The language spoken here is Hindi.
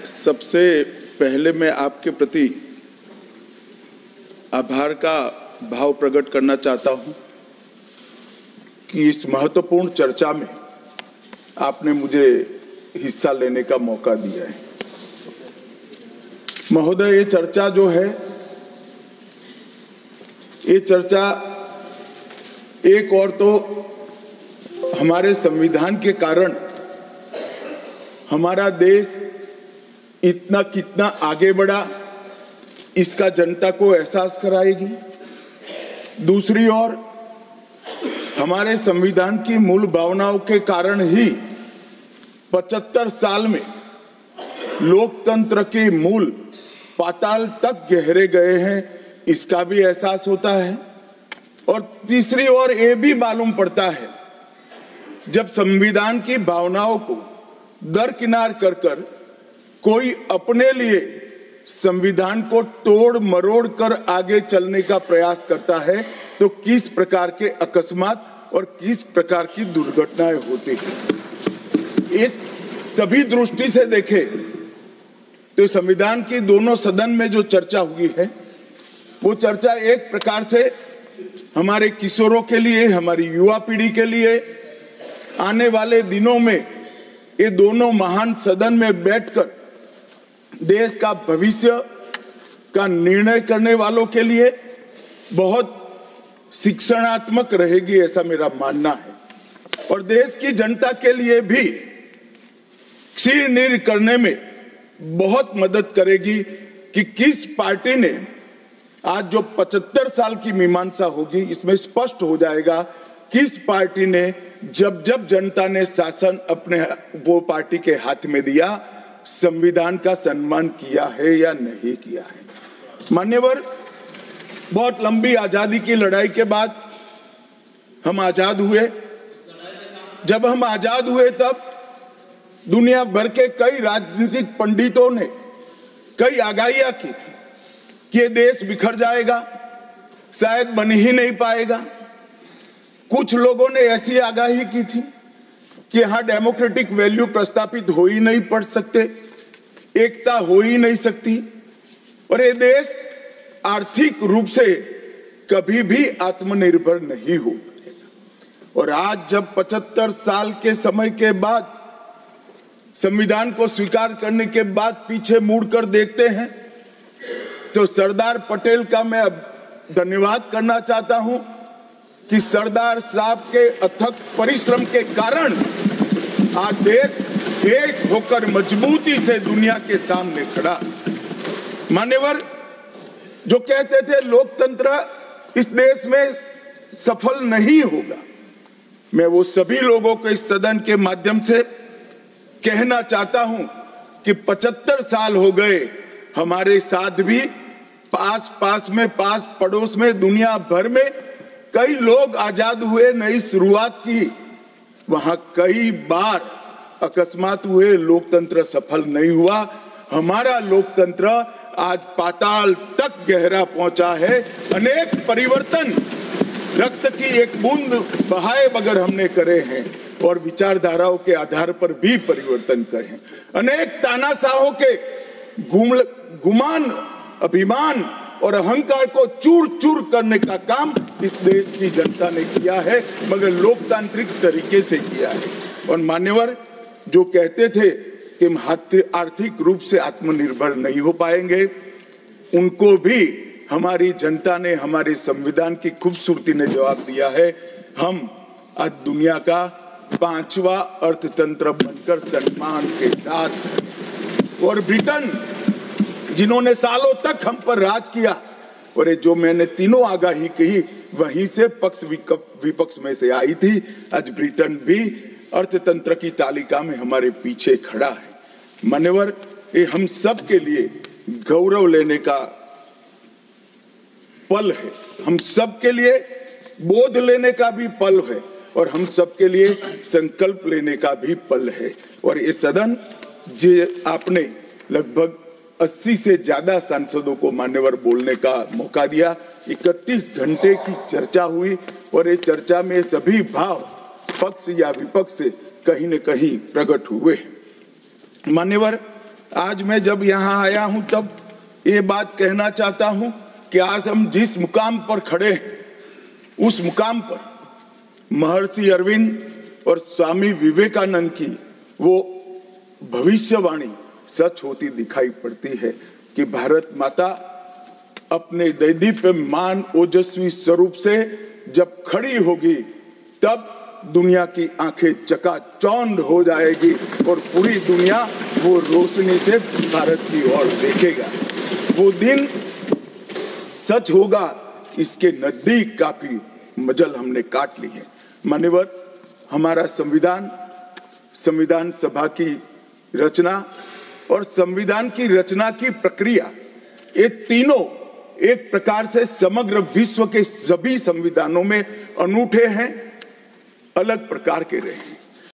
सबसे पहले मैं आपके प्रति आभार का भाव प्रकट करना चाहता हूं कि इस महत्वपूर्ण चर्चा में आपने मुझे हिस्सा लेने का मौका दिया है। महोदय, ये चर्चा जो है, ये चर्चा एक और तो हमारे संविधान के कारण हमारा देश इतना कितना आगे बढ़ा इसका जनता को एहसास कराएगी। दूसरी ओर हमारे संविधान की मूल भावनाओं के कारण ही 75 साल में लोकतंत्र के मूल पाताल तक गहरे गए हैं, इसका भी एहसास होता है। और तीसरी ओर ये भी मालूम पड़ता है, जब संविधान की भावनाओं को दरकिनार कर कर कोई अपने लिए संविधान को तोड़ मरोड़ कर आगे चलने का प्रयास करता है, तो किस प्रकार के अकस्मात और किस प्रकार की दुर्घटनाएं होती हैं। इस सभी दृष्टि से देखें तो संविधान की दोनों सदन में जो चर्चा हुई है, वो चर्चा एक प्रकार से हमारे किशोरों के लिए, हमारी युवा पीढ़ी के लिए आने वाले दिनों में ये दोनों महान सदन में बैठकर देश का भविष्य का निर्णय करने वालों के लिए बहुत शिक्षणात्मक रहेगी, ऐसा मेरा मानना है। और देश की जनता के लिए भी क्षीण करने में बहुत मदद करेगी कि किस पार्टी ने आज जो 75 साल की मीमांसा होगी, इसमें स्पष्ट हो जाएगा किस पार्टी ने जब जब जनता ने शासन अपने वो पार्टी के हाथ में दिया, संविधान का सम्मान किया है या नहीं किया है। मान्यवर, बहुत लंबी आजादी की लड़ाई के बाद हम आजाद हुए। जब हम आजाद हुए तब दुनिया भर के कई राजनीतिक पंडितों ने कई आगाहियां की थी कि ये देश बिखर जाएगा, शायद बन ही नहीं पाएगा। कुछ लोगों ने ऐसी आगाही की थी कि यहां डेमोक्रेटिक वैल्यू प्रस्तापित हो ही नहीं पड़ सकते, एकता हो ही नहीं सकती, और ये देश आर्थिक रूप से कभी भी आत्मनिर्भर नहीं हो पाएगा। और आज जब 75 साल के समय के बाद, संविधान को स्वीकार करने के बाद पीछे मुड़कर देखते हैं, तो सरदार पटेल का मैं धन्यवाद करना चाहता हूं कि सरदार साहब के अथक परिश्रम के कारण आज देश एक होकर मजबूती से दुनिया के सामने खड़ा। मान्यवर, जो कहते थे लोकतंत्र इस देश में सफल नहीं होगा, मैं वो सभी लोगों को इस सदन के माध्यम से कहना चाहता हूं कि 75 साल हो गए, हमारे साथ भी पास पास पड़ोस में, दुनिया भर में कई लोग आजाद हुए, नई शुरुआत की, वहां कई बार अकस्मात हुए, लोकतंत्र सफल नहीं हुआ। हमारा लोकतंत्र आज पाताल तक गहरा पहुंचा है। अनेक परिवर्तन रक्त की एक बूंद बहाए बगैर हमने करे हैं, और विचारधाराओं के आधार पर भी परिवर्तन करे हैं। अनेक तानाशाहों के गुमान, अभिमान और अहंकार को चूर चूर करने का काम इस देश की जनता ने किया है, मगर लोकतांत्रिक तरीके से किया है। और मान्यवर, जो कहते थे कि हम आर्थिक रूप से आत्मनिर्भर नहीं हो पाएंगे, उनको भी हमारी जनता ने, हमारे संविधान की खूबसूरती ने जवाब दिया है। हम आज दुनिया का 5वां अर्थतंत्र बनकर सम्मान के साथ, और ब्रिटेन जिन्होंने सालों तक हम पर राज किया, और ये जो मैंने तीनों आगाही कही वहीं से पक्ष विपक्ष में से आई थी, आज ब्रिटेन भी अर्थतंत्र की तालिका में हमारे पीछे खड़ा है। मान्यवर, ये हम सब के लिए गौरव लेने का पल है, हम सब के लिए बोध लेने का भी पल है, और हम सब के लिए संकल्प लेने का भी पल है। और ये सदन जे आपने लगभग 80 से ज्यादा सांसदों को मान्यवर बोलने का मौका दिया, 31 घंटे की चर्चा हुई, और ये चर्चा में सभी भाव पक्ष या विपक्ष से कहीं न कहीं प्रकट हुए। मान्यवर, आज मैं जब यहाँ आया हूं तब ये बात कहना चाहता हूं कि आज हम जिस मुकाम पर खड़े हैं, उस मुकाम पर महर्षि अरविंद और स्वामी विवेकानंद की वो भविष्यवाणी सच होती दिखाई पड़ती है कि भारत माता अपने दैदीप्यमान ओजस्वी स्वरूप से जब खड़ी होगी तब दुनिया की आंखें चकाचौंध हो जाएगी और पूरी दुनिया वो रोशनी से भारत की ओर देखेगा। वो दिन सच होगा, इसके नजदीक काफी मजल हमने काट ली है। मान्यवर, हमारा संविधान सभा की रचना और संविधान की रचना की प्रक्रिया, ये तीनों एक प्रकार से समग्र विश्व के सभी संविधानों में अनूठे हैं, अलग प्रकार के रहे हैं।